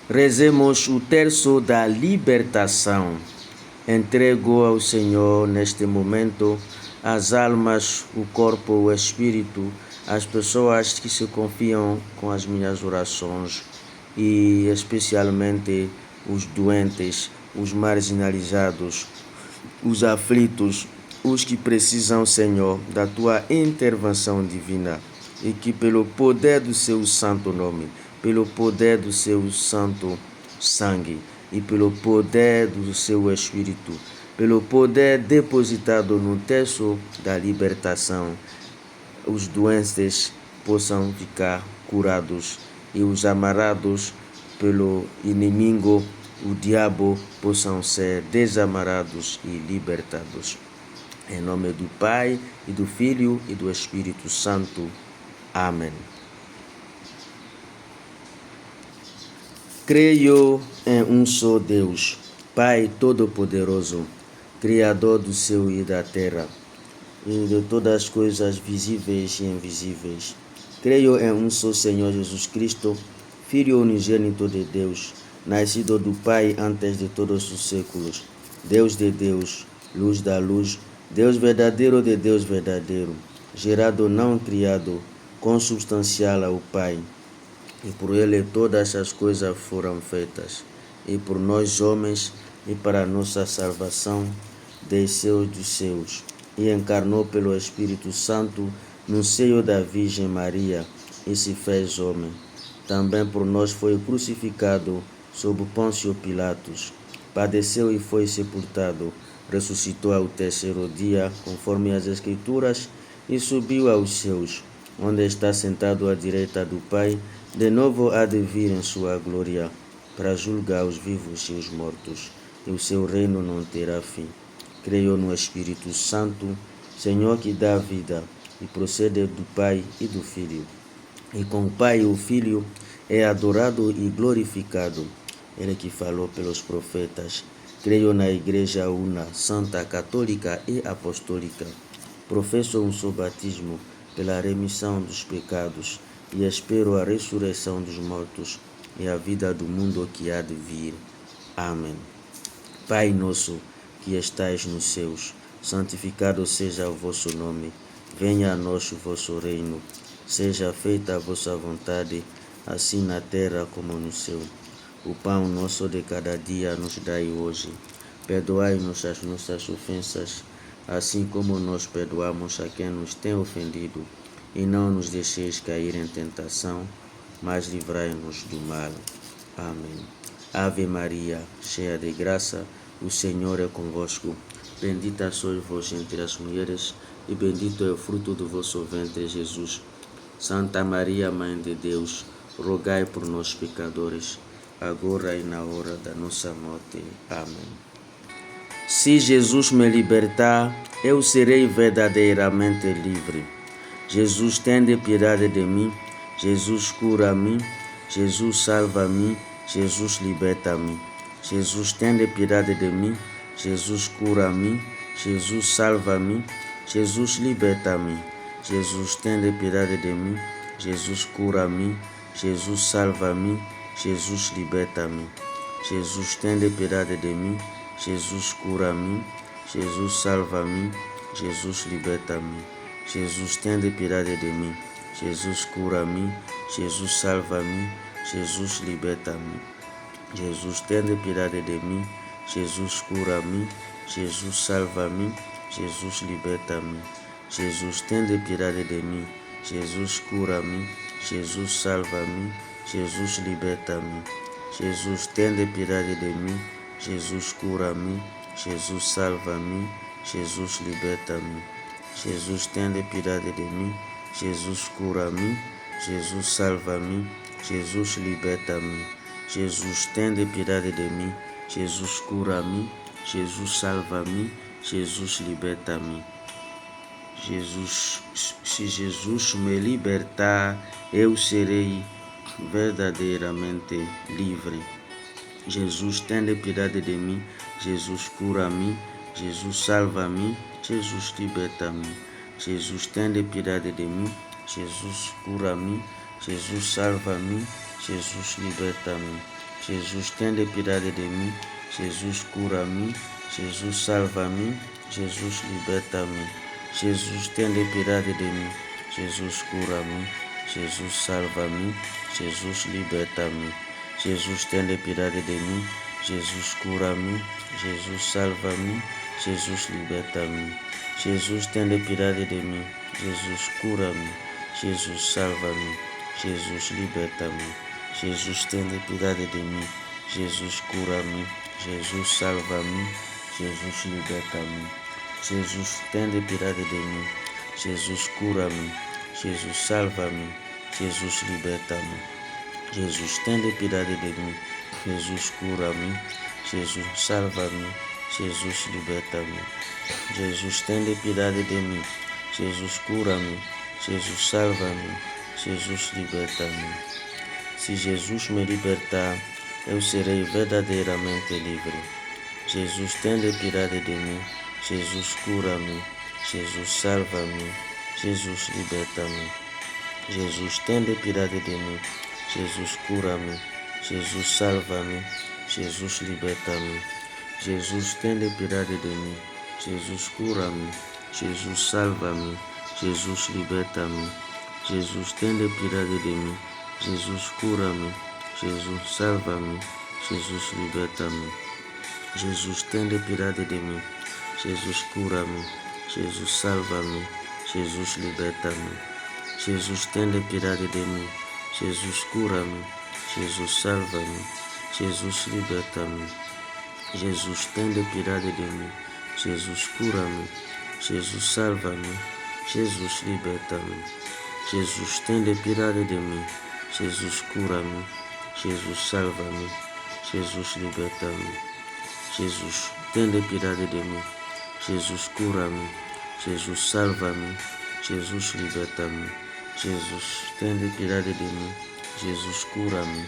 Rezemos o terço da libertação. Entrego ao Senhor neste momento as almas, o corpo, o espírito, as pessoas que se confiam com as minhas orações e especialmente os doentes, os marginalizados, os aflitos, os que precisam, Senhor, da Tua intervenção divina e que pelo poder do Seu santo nome, pelo poder do Seu santo sangue e pelo poder do Seu Espírito, pelo poder depositado no terço da libertação, os doentes possam ficar curados e os amarrados pelo inimigo, o diabo, possam ser desamarados e libertados. Em nome do Pai, e do Filho, e do Espírito Santo. Amém. Creio em um só Deus, Pai Todo-Poderoso, Criador do céu e da terra, e de todas as coisas visíveis e invisíveis. Creio em um só Senhor Jesus Cristo, Filho unigênito de Deus, nascido do Pai antes de todos os séculos, Deus de Deus, luz da luz, Deus verdadeiro de Deus verdadeiro, gerado não criado, consubstancial ao Pai. E por Ele todas as coisas foram feitas, e por nós homens, e para nossa salvação, desceu dos céus, e encarnou pelo Espírito Santo no seio da Virgem Maria, e se fez homem. Também por nós foi crucificado sob Pôncio Pilatos, padeceu e foi sepultado, ressuscitou ao terceiro dia, conforme as Escrituras, e subiu aos céus, onde está sentado à direita do Pai. De novo há de vir em sua glória, para julgar os vivos e os mortos, e o seu reino não terá fim. Creio no Espírito Santo, Senhor que dá vida, e procede do Pai e do Filho, e com o Pai e o Filho é adorado e glorificado, Ele que falou pelos profetas. Creio na Igreja una, santa, católica e apostólica. Professo um só batismo pela remissão dos pecados e espero a ressurreição dos mortos e a vida do mundo que há de vir. Amém. Pai nosso, que estais nos céus, santificado seja o vosso nome. Venha a nós o vosso reino. Seja feita a vossa vontade, assim na terra como no céu. O pão nosso de cada dia nos dai hoje. Perdoai-nos as nossas ofensas, assim como nós perdoamos a quem nos tem ofendido. E não nos deixeis cair em tentação, mas livrai-nos do mal. Amém. Ave Maria, cheia de graça, o Senhor é convosco. Bendita sois vós entre as mulheres, e bendito é o fruto do vosso ventre, Jesus. Santa Maria, Mãe de Deus, rogai por nós, pecadores, agora e na hora da nossa morte. Amém. Se Jesus me libertar, eu serei verdadeiramente livre. Jesus, tende piedade de mim. Jesus, cura-me. Jesus, salva-me. Jesus, liberta-me. Jesus, tende piedade de mim. Jesus, cura-me. Jesus, salva-me. Jesus, liberta-me. Jesus, tende piedade de mim. Jesus, cura-me. Jesus, salva-me. Jesus, liberta-me. Jesus, tende piedade de mim. Jesus, cura-me. Jesus, salva-me. Jesus, liberta-me. Jesus, tende piedade de mim. Jesus, cura-me. Jesus, salva-me. Jesus, liberta-me. Jesus, tende piedade de mim. Jesus, cura-me. Jesus, salva-me. Jesus, liberta-me. Jesus, tende piedade de mim. Jesus, cura-me. Jesus, salva-me. Jesus, liberta-me. Jesus, tende piedade de mim. Jesus, cura-me. Jesus, salva-me. Jesus, liberta-me. Jesus, tende piedade de mim. Jesus, cura-me. Jesus, salva-me. Jesus, liberta-me. Jesus, tende piedade de mim. Jesus, cura-me. Jesus, salva-me. Jesus, liberta-me. Jesus, se Jesus me libertar, eu serei verdadeiramente livre. Jesus, tende piedade de mim. Jesus, cura-me. Jesus, salva-me. Jesus, liberta-me. Jesus, tende piedade de mim. Jesus, cura-me. Jesus, salva-me. Jesus, liberta-me. Jesus, tende piedade de mim. Jesus, cura-me. Jesus, salva-me. Jesus, liberta-me. Jesus, tende piedade de mim. Jesus, cura-me. Jesus, salva-me. Jesus, liberta-me. Jesus, tende piedade de mim. Jesus, cura-me. Jesus, salva-me. Jesus, liberta-me. Jesus, tende piedade de mim. Jesus, cura-me. Jesus, salva-me. Jesus, liberta-me. Jesus, tende piedade de mim. Jesus, cura-me. Jesus, salva-me. Jesus, liberta-me. Jesus, tende piedade de mim. Jesus, cura-me. Jesus, salva-me. Jesus, liberta-me. Jesus, tende piedade de mim. Jesus, cura-me. Jesus, salva-me. Jesus, liberta-me. Jesus, tende piedade de mim. Jesus, cura-me. Jesus, salva-me. Jesus, liberta-me. Se Jesus me libertar, eu serei verdadeiramente livre. Jesus, tende piedade de mim. Jesus, cura-me. Jesus, salva-me. Jesus, liberta-me. Jesus, tende piedade de mim. Jesus, cura-me. Jesus, salva-me. Jesus, liberta-me. Jesus, tende piedade de mim. Jesus, cura-me. Jesus, salva-me. Jesus, liberta-me. Jesus, tende piedade de mim. Jesus, cura-me. Jesus, salva-me. Jesus, liberta-me. Jesus, tende piedade de mim. Jesus, cura-me. Jesus, salva-me. Jesus, liberta-me. Jesus, tende piedade de mim. Jesus, cura-me. Jesus, salva-me. Jesus, liberta-me. Jesus, tende piedade de mim. Jesus, cura-me. Jesus, salva-me. Jesus, liberta-me. Jesus, tende piedade de mim. Jesus, cura-me. Jesus, salva-me. Jesus, liberta-me. Jesus, tende piedade de mim. Jesus, cura-me. Jesus, salva-me. Jesus, liberta-me. Jesus, tende piedade de mim. Jesus, cura-me.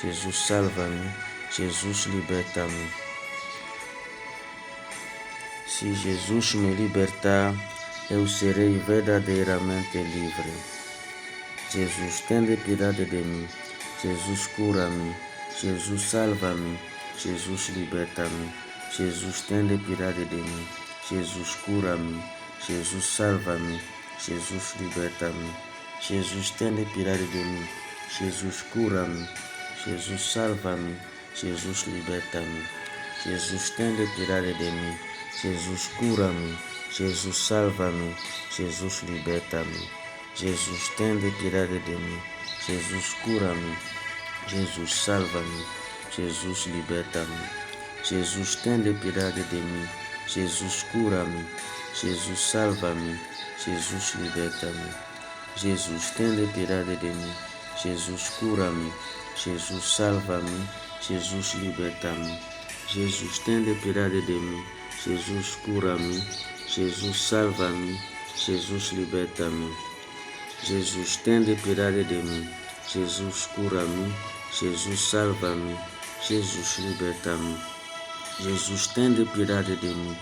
Jesus, salva-me. Jesus, liberta-me. Se Jesus me libertar, eu serei verdadeiramente livre. Jesus, tende piedade de mim. Jesus, cura-me. Jesus, salva-me. Jesus, liberta-me. Jesus, tende piedade de mim. Jesus, cura-me. Jesus, salva-me. Jesus, liberta-me. Jesus, tende piedade de mim. Jesus, cura-me. Jesus, salva-me. Jesus, liberta-me. Jesus, tende piedade de mim. Jesus, cura-me. Jesus, salva-me. Jesus, liberta-me. Jesus, tende piedade de mim. Jesus, cura-me. Jesus, salva-me. Jesus, liberta-me. Jesus, tende piedade de mim. Jesus, cura-me. Jesus, salva-me. Jesus, liberta-me. Jesus, tende piedade de mim. Jesus, cura-me. Jesus, salva-me. Jesus, liberta-me. Jesus, tende piedade de mim. Jesus, cura-me. Jesus, salva-me. Jesus, liberta-me. Jesus, tende piedade de mim. Jesus, cura-me. Jesus, salva-me. Jesus, liberta-me. Jesus, tende piedade de mim.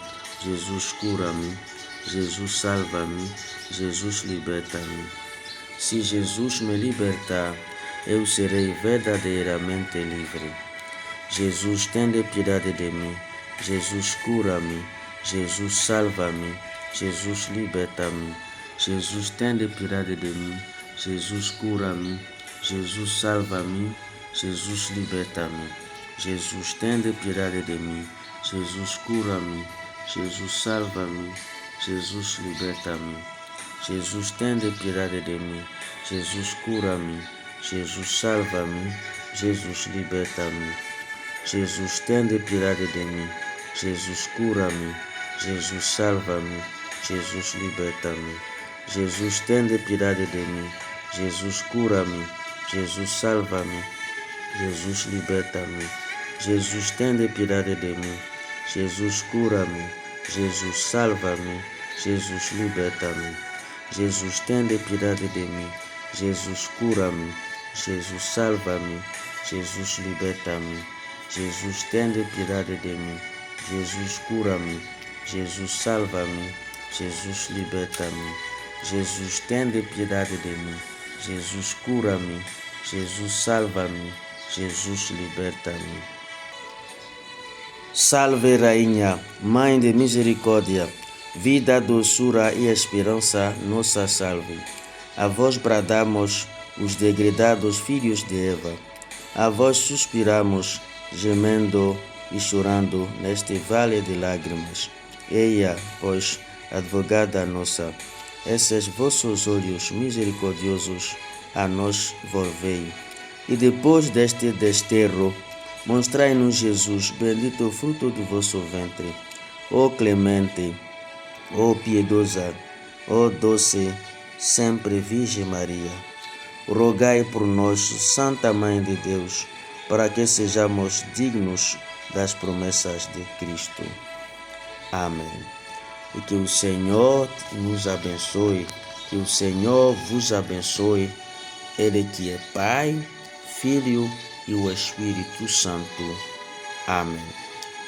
Jesus, cura-me. Jesus, salva-me. Jesus, liberta-me. Se Jesus me libertar, eu serei verdadeiramente livre. Jesus, tende piedade de mim. Jesus, cura-me. Jesus, salva-me. Jesus, liberta-me. Jesus, tende piedade de mim. Jesus, cura-me. Jesus, salva-me. Jesus, liberta-me. Jesus, tende piedade de mim. Jesus, cura-me. Jesus, salva-me. Jesus, liberta-me. Jesus, tende piedade de mim. Jesus, cura-me. Jesus, salva-me. Jesus, liberta-me. Jesus, tende piedade de mim. Jesus, cura-me. Jesus, salva-me. Jesus, liberta-me. Jesus, tende piedade de mim. Jesus, cura-me. Jesus, salva-me. Jesus, liberta-me. Jesus, tende piedade de mim. Jesus, cura-me. Jesus, salva-me. Jesus, liberta-me. Jesus, tende piedade de mim. Jesus, cura-me. Jesus, salva-me. Jesus, liberta-me. Jesus, tende piedade de mim. Jesus, cura-me. Jesus, salva-me. Jesus, liberta-me. Jesus, tende piedade de mim. Jesus, cura-me. Jesus, salva-me. Jesus, liberta-me. Salve, Rainha, Mãe de Misericórdia, vida, doçura e esperança, nossa salve. A vós bradamos, os degredados filhos de Eva. A vós suspiramos, gemendo e chorando neste vale de lágrimas. Eia, pois, advogada nossa, esses vossos olhos misericordiosos a nós volvei. E depois deste desterro, mostrai-nos Jesus, bendito o fruto do vosso ventre. Ó clemente, ó piedosa, ó doce, sempre Virgem Maria, rogai por nós, Santa Mãe de Deus, para que sejamos dignos das promessas de Cristo. Amém. E que o Senhor nos abençoe, que o Senhor vos abençoe, Ele que é Pai, Filho e o Espírito Santo. Amém.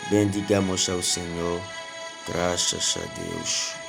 Bendigamos ao Senhor, graças a Deus.